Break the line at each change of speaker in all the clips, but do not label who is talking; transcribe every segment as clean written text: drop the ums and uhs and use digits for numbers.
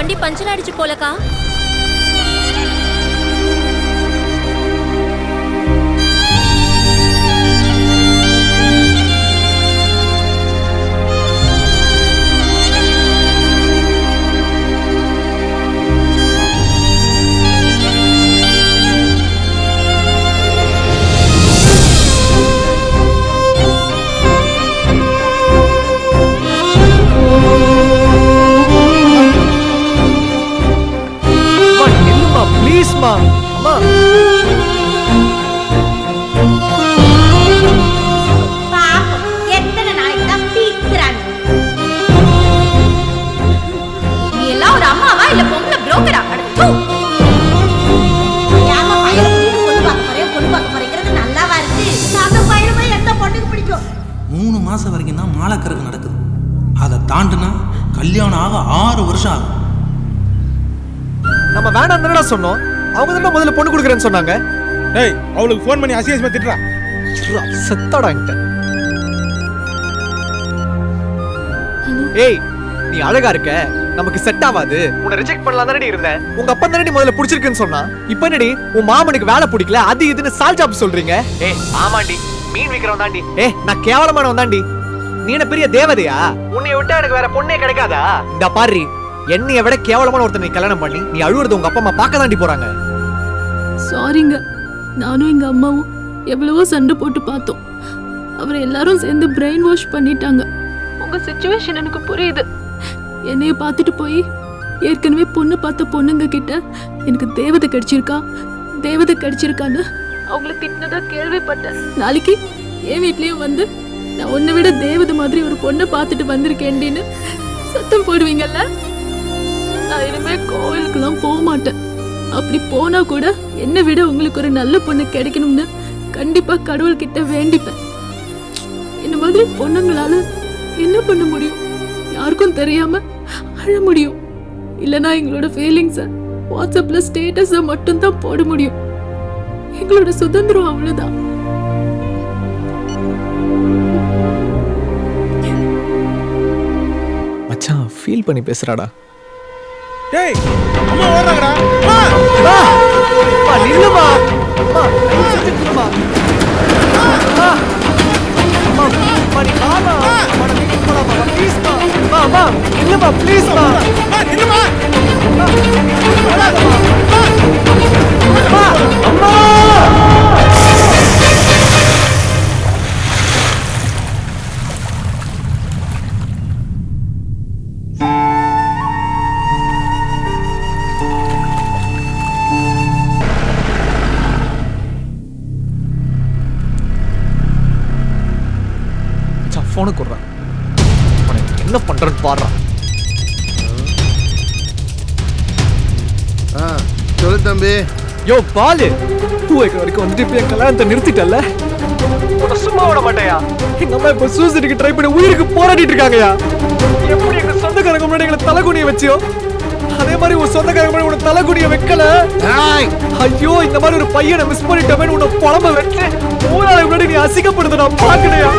வண்டி பஞ்சர் ஆயிடுச்சு போலக்கா.
சொன்னோம் அவங்க தான் முதல்ல பொண்ணு கொடுக்கறேன்னு சொன்னாங்க.
டேய் அவளுக்கு ஃபோன் பண்ணி அசிங்கமா திட்டுறா.
செத்தடா என்கிட்ட. ஏய் நீ அழகா இருக்க, நமக்கு செட் ஆகாது, உன்னை ரிஜெக்ட் பண்ணலாம் தானே இருந்தேன். உங்க அப்பா தானே முதல்ல பிடிச்சிருக்குன்னு சொன்னா, இப்போ என்னடி உன் மாமனுக்கு வேலை பிடிக்கல அது இதுன்னு சால் ஜாப் சொல்றீங்க? ஏய் ஆமாண்டி, மீன் விக்கிறவன் தாண்டி. ஏய் நான் கேவலமானவன் தாண்டி. நீ என்ன பெரிய தேவதையா? உன்னை விட்டா எனக்கு வேற பொண்ணே கிடைக்காதா? இந்த பாரு, என்னைய விட கேவலமான ஒருத்தனை கல்யாணம் பண்ணி நீ அழுவுறது உங்க அப்பா அம்மா பார்க்க தாண்டி போறாங்க.
சாரிங்க, நானும் எங்க அம்மாவும் எவ்வளவோ சண்டை போட்டு பார்த்தோம். அவரை எல்லாரும் சேர்ந்து பிரெயின் வாஷ் பண்ணிட்டாங்க. உங்க சிச்சுவேஷன் எனக்கு புரியுது. என்னைய பார்த்துட்டு போய் ஏற்கனவே பொண்ணு பார்த்த பொண்ணுங்க கிட்ட எனக்கு தேவதை கிடைச்சிருக்கான்னு அவங்கள திட்டினதா கேள்விப்பட்டேன். நாளைக்கு என் வீட்லயும் வந்து நான் உன்னை விட தேவதை மாதிரி ஒரு பொண்ணை பார்த்துட்டு வந்திருக்கேன்னு சத்தம் போடுவீங்கல்ல. நான் இனிமே கோவிலுக்குலாம் போக மாட்டேன். அப்படி போனா கூட என்னை விட உங்களுக்கு ஒரு நல்ல பொண்ணு கிடைக்கணும்னு கண்டிப்பா கடவுள் கிட்ட வேண்டிப்பேன். இந்த மாதிரி பொண்ணுங்களால என்ன பண்ண முடியும்? யாருக்கும் தெரியாம அழ முடியும், இல்லனா எங்களோட ஃபீலிங்ஸை வாட்ஸ்அப்ல ஸ்டேட்டஸை மட்டும் தான் போட முடியும். எங்களோட சுதந்திரம் அவ்வளவுதான்.
மச்சான் ஃபீல் பண்ணி பேசுறாடா.
டேய் அம்மா ஓடுறாங்கடா.
அம்மா அம்மா நில்லுமா. அம்மா நில்லுமா. அம்மா அம்மா நீ வாமா. அம்மா நீ போலாமா ப்ளீஸ் மா. அம்மா அம்மா நில்லுமா ப்ளீஸ் மா. அம்மா நில்லுமா. அம்மா ஓடாதம்மா. அம்மா அம்மா போனு கொடுறான். என்ன பண்றன்னு பாடுறான்.
சொல்லு தம்பி.
யோ பாலு, பூ வைக்கிற வரைக்கும் வந்துட்டு இப்ப என் கல்யாணத்தை நிறுத்திட்டல. உன்னை சும்மா விட மாட்டேயா? எங்க அம்மா இப்ப சூசைடுக்கு ட்ரை பண்ணி உயிருக்கு போராடிட்டு இருக்காங்கயா. எப்படி எங்க சொந்தக்காரங்க முன்னாடி எங்களை தலைகுனிய வச்சியோ அதே மாதிரி உன் சொந்தக்காரங்க முன்னாடி உன்னை தலைகுனிய வைக்கல. ஐயோ இந்த மாதிரி ஒரு பையனை மிஸ் பண்ணிட்டோமே உன்னை புலம்ப வச்சு ஊராளை முன்னாடி நீ அசிங்கப்படுத்த நான் பாக்கலையா.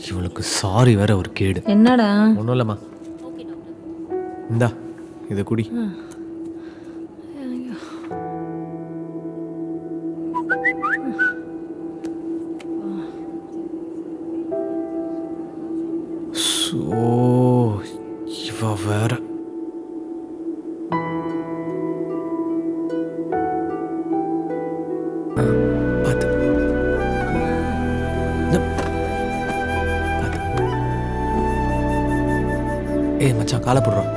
இவளுக்கு சாரி வேற ஒரு கேடு.
என்னடா?
ஒன்றும் இல்லைம்மா, இந்தா இதை குடி. இவ வேற மச்சான் காலை போடுறோம்.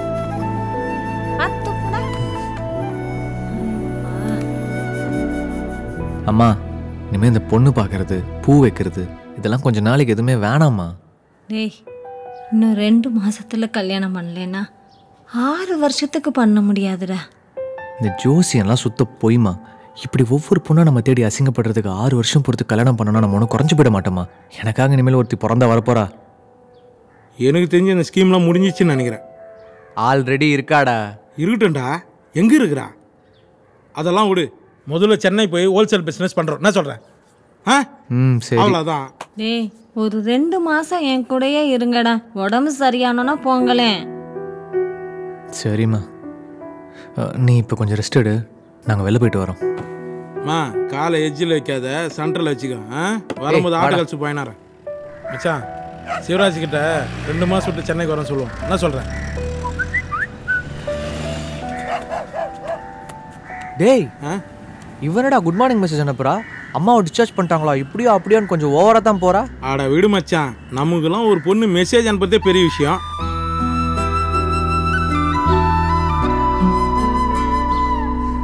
அம்மா இனிமே இந்த பொண்ணு பார்க்கறது பூ வைக்கிறது இதெல்லாம் கொஞ்ச நாளைக்கு எதுவுமே வேணாம்மா.
டேய் இன்னும் 2 மாசத்துல கல்யாணம் பண்ணலன்னா 6 வருஷத்துக்கு பண்ண முடியாதுடா.
இந்த ஜோசியெல்லாம் சுத்த பொய்மா. இப்படி ஒவ்வொரு பொண்ணாக நம்ம தேடி அசிங்கப்படுறதுக்கு 6 வருஷம் பொறுத்து கல்யாணம் பண்ணோன்னா நம்ம ஒன்றும் குறைஞ்சு போயிட மாட்டோமா? எனக்காக இனிமேல் ஒருத்தி பிறந்தா வரப்போறா.
எனக்கு தெரிஞ்ச இந்த ஸ்கீம்லாம் முடிஞ்சிச்சுன்னு நினைக்கிறேன்.
ஆல்ரெடி இருக்காடா.
இருக்கட்டும்டா. எங்கே இருக்கிறா? அதெல்லாம் விடு. முதல்ல சென்னை போய் ஹோல்சேல் பிஸ்னஸ் பண்ணுறோம். என்ன சொல்கிறேன்?
சரி.
அவ்வளோதான்.
டேய் ஒரு 2 மாசம் என் கூடயே இருங்கடா. உடம்பு சரியானோன்னா போங்களேன்.
சரிம்மா, நீ இப்போ கொஞ்சம் ரெஸ்ட் எடு. நாங்கள் வெளில போயிட்டு வரோம்.
காலை எஜ்ஜில் வைக்காத, சென்டரில் வச்சுக்கோ. வரும்போது ஆட்டோ கழிச்சு போயினாரன் மச்சான். சிவராஜ் கிட்ட 2 மாதம் விட்டு சென்னைக்கு வரேன்னு சொல்லுவோம். என்ன சொல்கிறேன்?
டேய் இவனடா குட் மார்னிங் மெசேஜ் அனுப்புறா. அம்மாவை டிஸ்சார்ஜ் பண்ணிட்டாங்களா? இப்படியோ அப்படியோன்னு கொஞ்சம் ஓவராக தான் போகிறா.
ஆடா விடு மச்சான். நமக்குலாம் ஒரு பொண்ணு மெசேஜ் அனுப்புறதே பெரிய விஷயம்.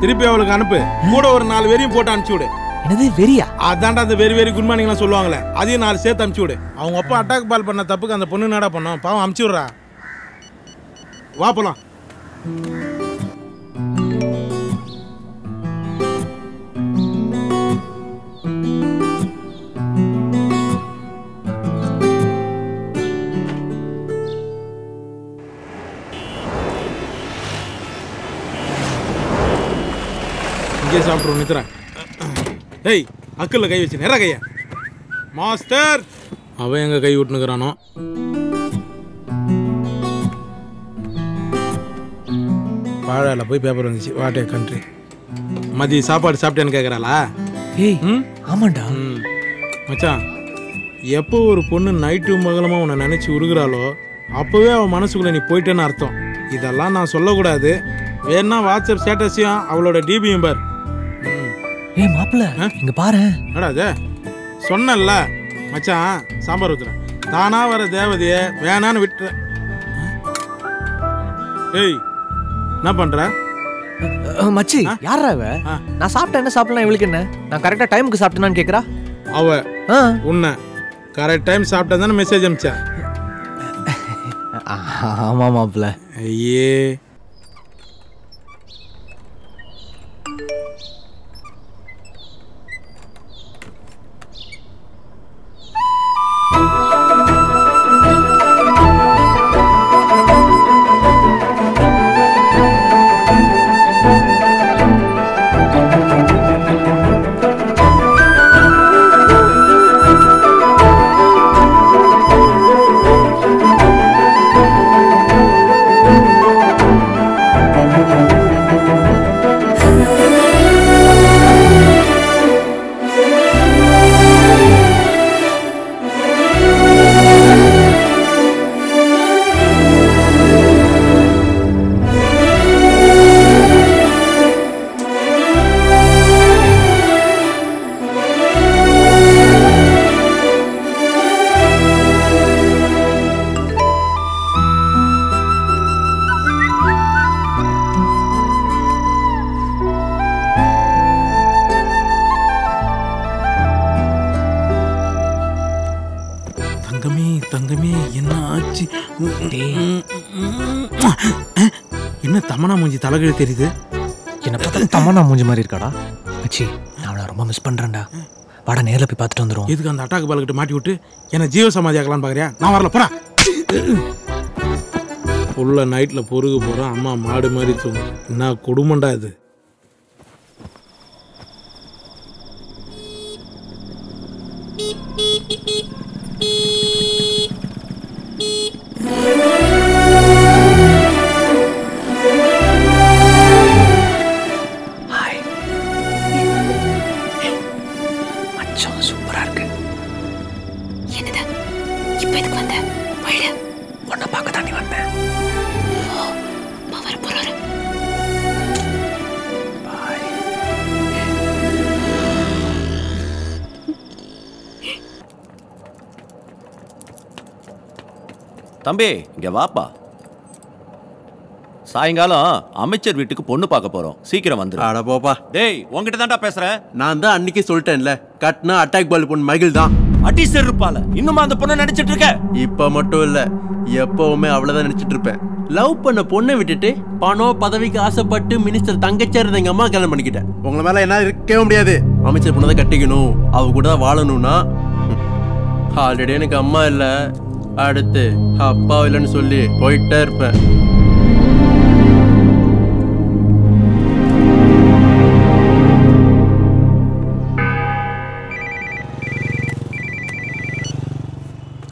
திருப்பி அவளுக்கு அனுப்பு. கூட ஒரு 4 வெறியும் போட்டு அனுப்பிச்சு விடு.
என்னது வெறியா?
அதான்டா அந்த வெரி குட் மார்னிங்லாம் சொல்லுவாங்களே, அதையும் 4 சேர்த்து அனுப்பிச்சு விடு. அவங்க அப்பா அட்டாக் பால் பண்ண தப்புக்கு அந்த பொண்ணு என்னடா பண்ணோம்? பாவம் அனுப்பிச்சு விட்றா. வா போலாம். இங்கே சாப்பிட்றோம் நித்ரா. டேய் அக்கில் கை வச்சு நேரா கையா. மாஸ்டர் அவன் எங்க கை விட்டுனுக்குறானோ. வாழால போய் பேப்பர் வந்துச்சு. வாட்டே கண்ட்ரி. மதிய சாப்பாடு சாப்பிட்டேன்னு கேட்குறாளா?
ஏய் ஆமாண்டா.
மச்சான், எப்போ ஒரு பொண்ணு நைட்டு மகளமாக உன்னை நினச்சி உருகுறாளோ அப்போவே அவன் மனசுக்குள்ளே நீ போயிட்டேன்னு அர்த்தம். இதெல்லாம் நான் சொல்லக்கூடாது. வேணா வாட்ஸ்அப் ஸ்டேட்டஸையும் அவளோட டிபியும் பார்.
ஏய் மாப்பிள்ள இங்க பாரு.
என்னடா அது? சொன்னல மச்சான், சாம்பார் ஊத்துறேன். தானா வர தேவதைய வேணான்னு விட்டுற. ஏய் என்ன பண்ற?
மச்சி யாரா அவ? நான் சாப்பிட்டேன் என்ன சாப்பிடலாம் இவளுக்கு என்ன? நான் கரெக்டா டைமுக்கு சாப்பிட்டேனான்னு கேக்குறா.
அவ உன்னை கரெக்ட் டைம் சாப்பிட்டா தானே மெசேஜ் அனுப்பிச்சா?
ஆமா மாப்பிள்ள.
ஐயே என்ன தமனா மூஞ்சி தலைகீழ தெரியுது?
என்ன பார்த்தா தமனா மூஞ்சி மாதிரி இருக்காடா. மச்சி நான் அவளை ரொம்ப மிஸ் பண்றேன்டா. வாடா நேரில் போய் பார்த்துட்டு வந்துடும்.
எதுக்கு அந்த அட்டாக் பால்கிட்ட மாட்டி விட்டு என்ன ஜீவ சமாதி ஆக்கலான்னு பார்க்குறியா? நான் வரல போறா. உள்ள நைட்டில் பொறுகு போகிறோம். அம்மா மாடு மாதிரி தூங்கும். என்ன குடும்பண்டா இது?
சூப்பரா இருக்கு.
என்னது இப்ப எதுக்கு வந்த? வழிய
உன்னை பார்க்க தாண்டி வந்தேன்.
வர போறாரு.
தம்பி இங்க வாப்பா. சாயங்காலம் அமைச்சர் வீட்டுக்கு பொண்ணு பார்க்க போறோம். சீக்கிரம் வந்துரு.
அட போப்பா.
டேய் உன்கிட்ட தான்டா பேசுறேன்.
நான் தான் அன்னைக்கு சொல்லிட்டேன்ல, கட்னா அட்டாக் பால் பொண்ணு மகிழ் தான்.
அடி செருப்பால இன்னுமா அந்த பொண்ணை நினைச்சிட்டு இருக்க?
இப்ப மட்டும் இல்ல, எப்பவுமே அவ்வளவுதான் நினைச்சிட்டு இருப்பேன். லவ் பண்ண பொண்ணை விட்டுட்டு பணம் பதவிக்கு ஆசைப்பட்டு மினிஸ்டர் தங்கச்சியா இருந்த எங்க அம்மா கல்யாணம் பண்ணிக்கிட்டேன். உங்களை மேல என்ன இருக்கவே முடியாது. அமைச்சர் பொண்ணை தான் கட்டிக்கணும், அவ கூட தான் வாழணும்னா ஆல்ரெடி எனக்கு அம்மா இல்ல, அடுத்து அப்பா இல்லைன்னு சொல்லி போயிட்டே இருப்பேன்.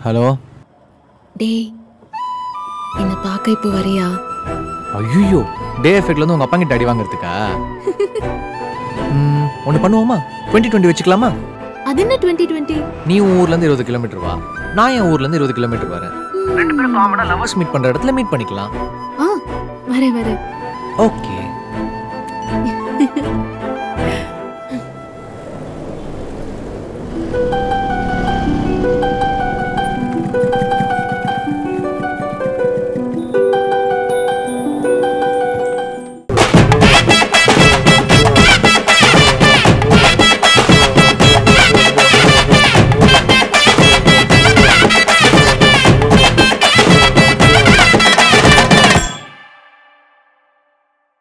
ஹலோ
டேய், என்ன பார்க்க இப்போ வரியா?
ஐயோ, டே எஃபெக்ட்ல இருந்து உங்க அப்பா கிட்ட அடி வாங்குறதுக்கா? ஒன்று பண்ணுவோமா? 2020 வச்சுக்கலாமா?
அது என்ன 2020?
நீ உன் ஊர்ல இருந்து 20 கிலோமீட்டர் வா, நான் என் ஊர்ல இருந்து 20 கிலோமீட்டர் வரேன். ரெண்டு பேரும் காமனா லவர்ஸ் மீட் பண்ற இடத்துல மீட் பண்ணிக்கலாம்.
வரேன்.
ஓகே.